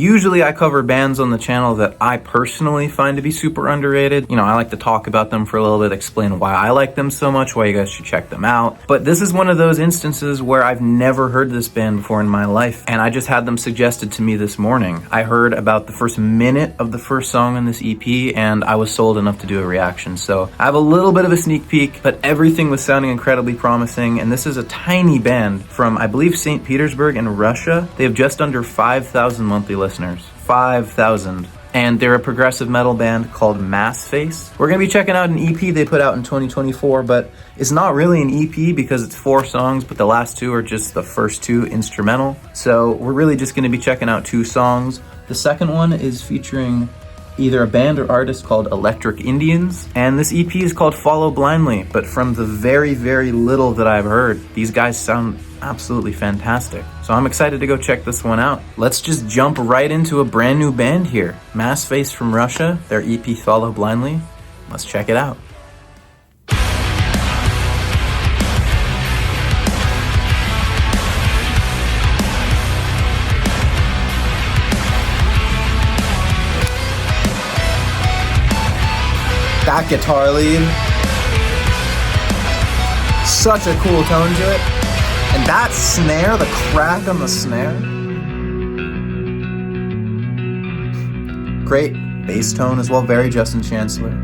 Usually I cover bands on the channel that I personally find to be super underrated. You know, I like to talk about them for a little bit, explain why I like them so much, why you guys should check them out. But this is one of those instances where I've never heard this band before in my life, and I just had them suggested to me this morning. I heard about the first minute of the first song on this EP, and I was sold enough to do a reaction. So I have a little bit of a sneak peek, but everything was sounding incredibly promising. And this is a tiny band from, I believe, St. Petersburg in Russia. They have just under 5,000 monthly listeners. 5,000. And they're a progressive metal band called Massface. We're gonna be checking out an EP they put out in 2024, but it's not really an EP because it's 4 songs, but the last 2 are just the first 2 instrumental. So we're really just gonna be checking out 2 songs. The second one is featuring either a band or artist called Electric Indians, and this EP is called Follow Blindly, but from the very, very little that I've heard, these guys sound absolutely fantastic. So I'm excited to go check this one out. Let's just jump right into a brand new band here. Massface from Russia, their EP Follow Blindly. Let's check it out. That guitar lead, such a cool tone to it. And that snare, the crack on the snare. Great bass tone as well, very Justin Chancellor.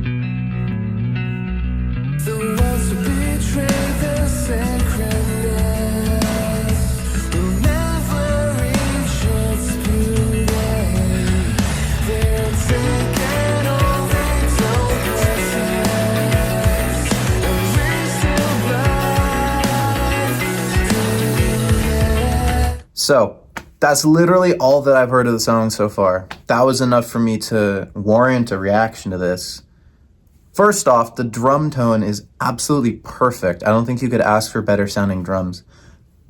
So that's literally all that I've heard of the song so far. That was enough for me to warrant a reaction to this. First off, the drum tone is absolutely perfect. I don't think you could ask for better sounding drums.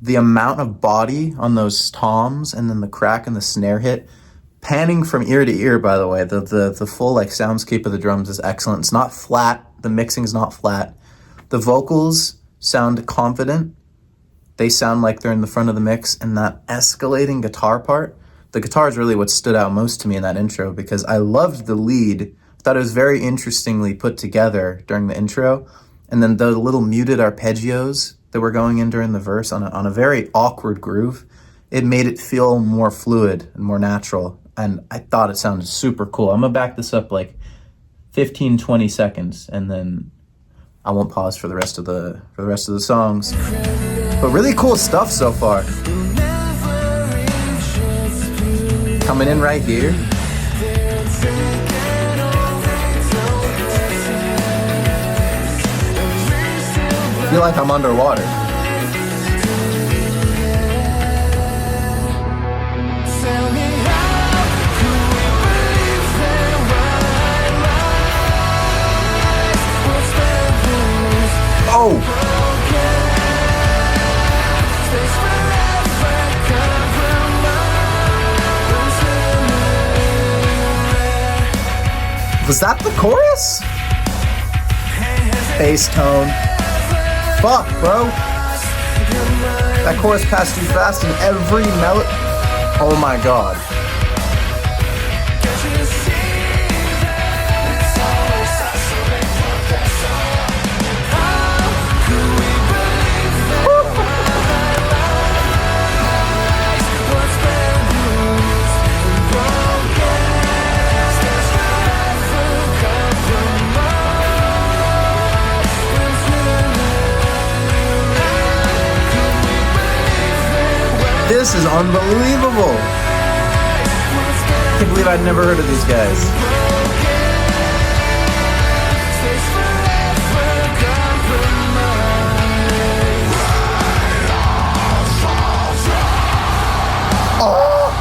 The amount of body on those toms and then the crack and the snare hit, panning from ear to ear, by the way, the full like soundscape of the drums is excellent. It's not flat. The mixing's not flat. The vocals sound confident. They sound like they're in the front of the mix, and that escalating guitar part, the guitar is really what stood out most to me in that intro because I loved the lead. I thought it was very interestingly put together during the intro, and then the little muted arpeggios that were going in during the verse on a very awkward groove, it made it feel more fluid and more natural, and I thought it sounded super cool. I'm gonna back this up like 15-20 seconds, and then I won't pause for the rest of the songs. But really cool stuff so far. Coming in right here. I feel like I'm underwater. Oh! Was that the chorus? Bass tone. Fuck, bro. That chorus passed too fast and every melody. Oh my god. This is unbelievable. I can't believe I'd never heard of these guys. Oh!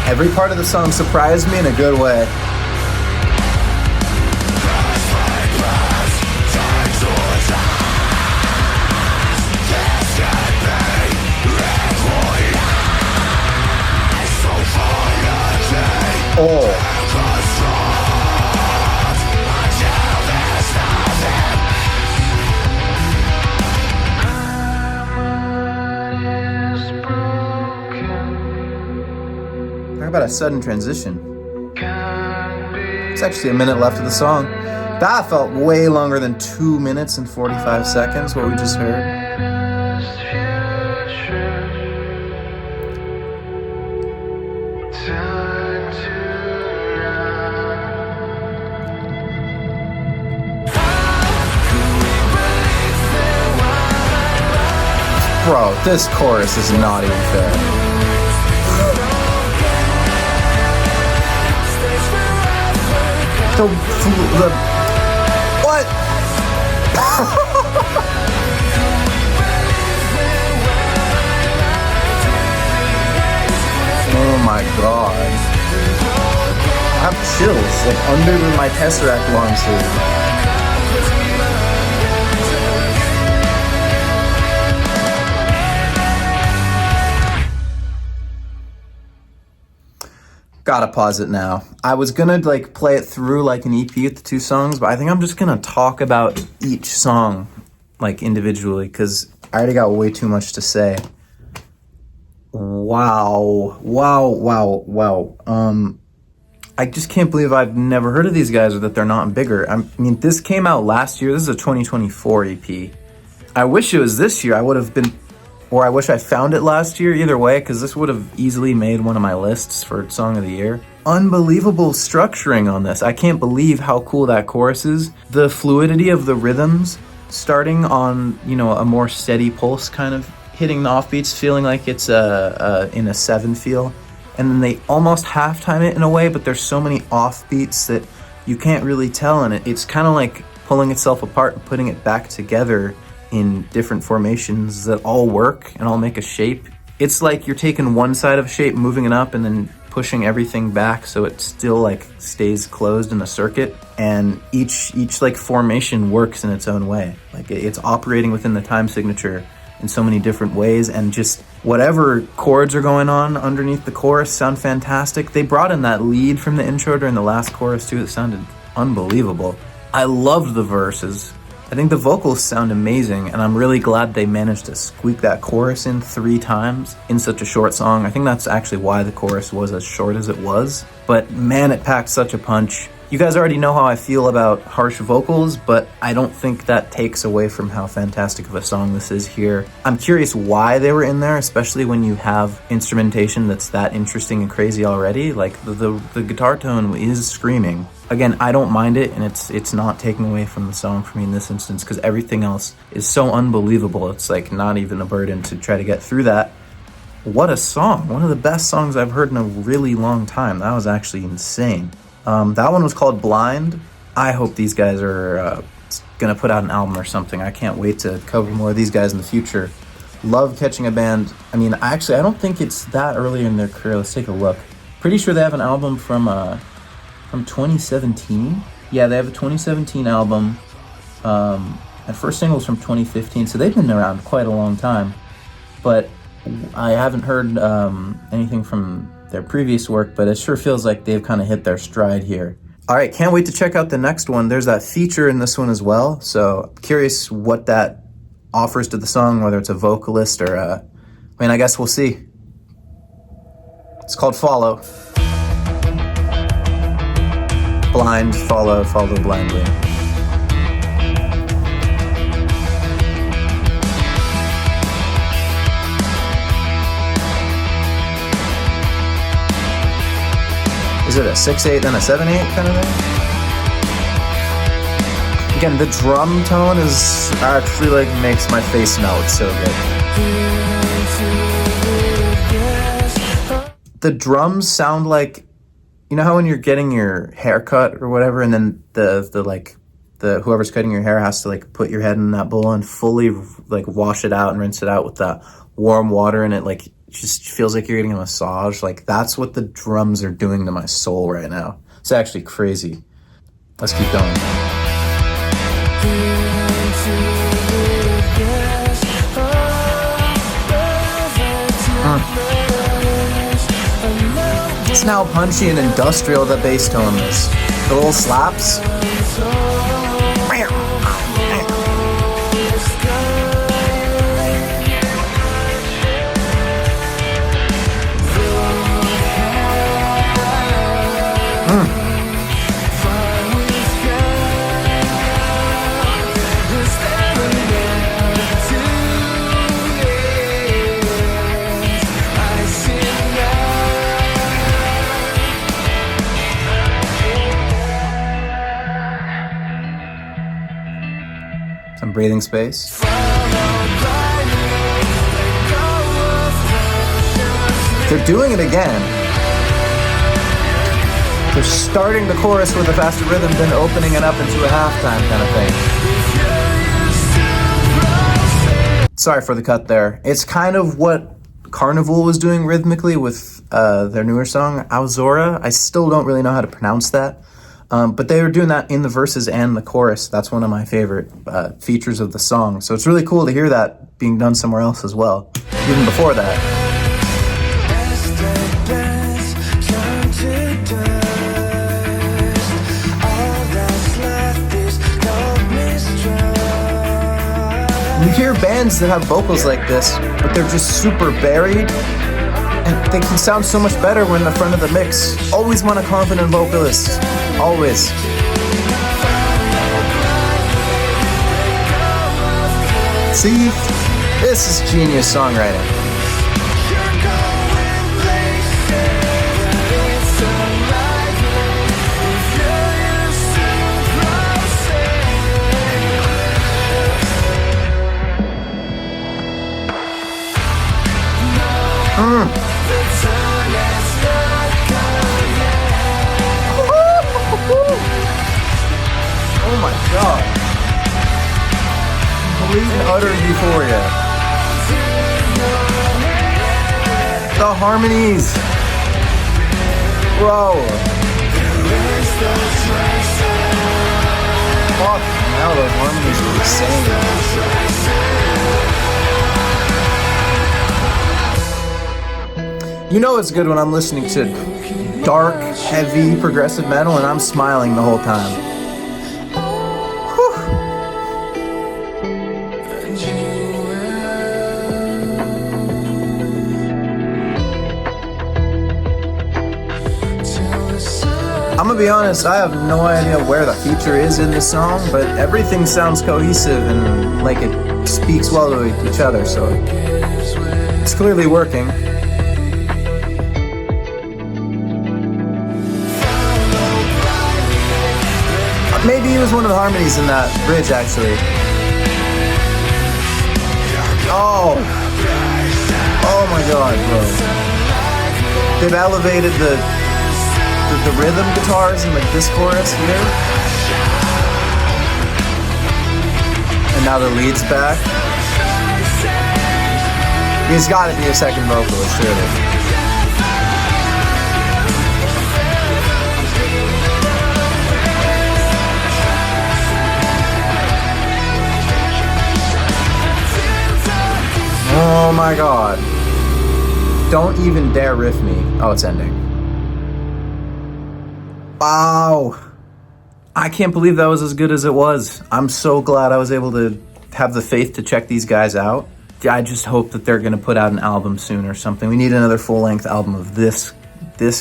Every part of the song surprised me in a good way. Oh. got a sudden transition. It's actually a minute left of the song. That felt way longer than 2 minutes and 45 seconds, what we just heard. Bro, this chorus is not even fair. The what? Oh my god. I have chills, like under my Tesseract long sleeve. Gotta pause it now. I was gonna like play it through like an EP with the 2 songs, but I think I'm just gonna talk about each song like individually because I already got way too much to say. Wow. I just can't believe I've never heard of these guys or that they're not bigger. I mean, this came out last year. This is a 2024 EP. I wish it was this year. I would have been, or I wish I found it last year, either way, because this would have easily made one of my lists for Song of the Year. Unbelievable structuring on this. I can't believe how cool that chorus is. The fluidity of the rhythms, starting on, you know, a more steady pulse, kind of hitting the offbeats, feeling like it's in a 7 feel. And then they almost halftime it in a way, but there's so many offbeats that you can't really tell, and it's kind of like pulling itself apart and putting it back together in different formations that all work and all make a shape. It's like you're taking one side of a shape, moving it up, and then pushing everything back so it still like stays closed in a circuit. And each like formation works in its own way. Like it's operating within the time signature in so many different ways, and just whatever chords are going on underneath the chorus sound fantastic. They brought in that lead from the intro during the last chorus too. It sounded unbelievable. I loved the verses. I think the vocals sound amazing, and I'm really glad they managed to squeak that chorus in 3 times in such a short song. I think that's actually why the chorus was as short as it was. But man, it packed such a punch. You guys already know how I feel about harsh vocals, but I don't think that takes away from how fantastic of a song this is here. I'm curious why they were in there, especially when you have instrumentation that's that interesting and crazy already. Like the guitar tone is screaming. Again, I don't mind it, and it's not taking away from the song for me in this instance, because everything else is so unbelievable. It's like not even a burden to try to get through that. What a song. One of the best songs I've heard in a really long time. That was actually insane. That one was called Blind. I hope these guys are gonna put out an album or something. I can't wait to cover more of these guys in the future. Love catching a band. I mean, actually, I don't think it's that early in their career. Let's take a look. Pretty sure they have an album from 2017. Yeah, they have a 2017 album. And first single was from 2015, so they've been around quite a long time. But I haven't heard anything from their previous work, but it sure feels like they've kind of hit their stride here. All right, can't wait to check out the next one. There's that feature in this one as well, so curious what that offers to the song, whether it's a vocalist or I mean, I guess we'll see. It's called Follow. Blind, follow blindly. Is it a 6/8 then a 7/8 kind of thing? Again, the drum tone is actually like makes my face melt so good. The drums sound like, you know how when you're getting your hair cut or whatever, and then the whoever's cutting your hair has to like put your head in that bowl and fully like wash it out and rinse it out with that warm water, and it like just feels like you're getting a massage. Like that's what the drums are doing to my soul right now. It's actually crazy. Let's keep going. It's now punchy and industrial, the bass tone is. The little slaps. breathing space. They're doing it again. They're starting the chorus with a faster rhythm, then opening it up into a halftime kind of thing. Sorry for the cut there. It's kind of what Carnival was doing rhythmically with their newer song, Auzora. I still don't really know how to pronounce that. But they were doing that in the verses and the chorus. That's one of my favorite features of the song. So it's really cool to hear that being done somewhere else as well, even before that. You hear bands that have vocals like this, but they're just super buried, and they can sound so much better when they're front of the mix. Always want a confident vocalist. Always. See? This is genius songwriting. Oh my god. Complete and utter euphoria. The harmonies. Bro. Fuck, now those harmonies are insane. You know it's good when I'm listening to dark, heavy, progressive metal and I'm smiling the whole time. Whew. I'm gonna be honest, I have no idea where the feature is in this song, but everything sounds cohesive and like it speaks well to each other, so it's clearly working. Maybe it was one of the harmonies in that bridge, actually. Oh my god, bro. They've elevated the rhythm guitars in like this chorus here. And now the lead's back. He's got to be a second vocalist, surely. Oh my god. Don't even dare riff me. Oh, it's ending. Wow. I can't believe that was as good as it was. I'm so glad I was able to have the faith to check these guys out. I just hope that they're going to put out an album soon or something. We need another full-length album of this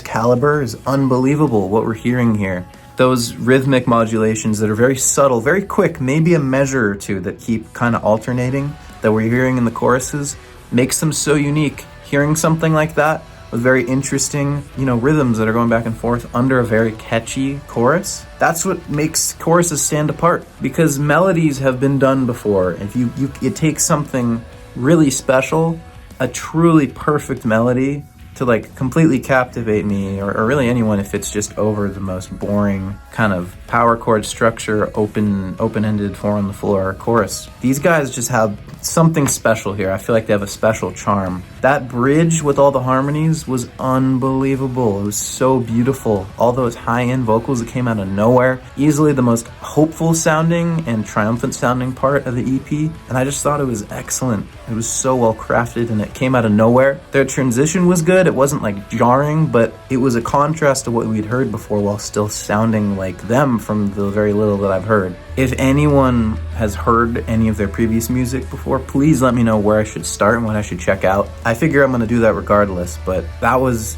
caliber. Is unbelievable what we're hearing here. Those rhythmic modulations that are very subtle, very quick, maybe a measure or two that keep kind of alternating, that we're hearing in the choruses, makes them so unique. Hearing something like that with very interesting, rhythms that are going back and forth under a very catchy chorus, that's what makes choruses stand apart, because melodies have been done before. If you take something really special, a truly perfect melody, to like completely captivate me, or really anyone, if it's just over the most boring kind of power chord structure, open-ended, four on the floor chorus. These guys just have something special here. I feel like they have a special charm. That bridge with all the harmonies was unbelievable. It was so beautiful. All those high-end vocals that came out of nowhere. Easily the most hopeful sounding and triumphant sounding part of the EP. And I just thought it was excellent. It was so well crafted and it came out of nowhere. Their transition was good. It wasn't like jarring, but it was a contrast to what we'd heard before while still sounding like them from the very little that I've heard. If anyone has heard any of their previous music before, please let me know where I should start and what I should check out. I figure I'm going to do that regardless, but that was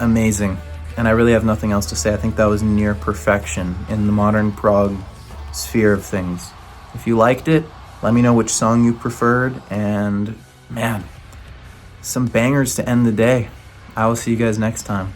amazing. And I really have nothing else to say. I think that was near perfection in the modern prog sphere of things. If you liked it, let me know which song you preferred. And man, some bangers to end the day. I will see you guys next time.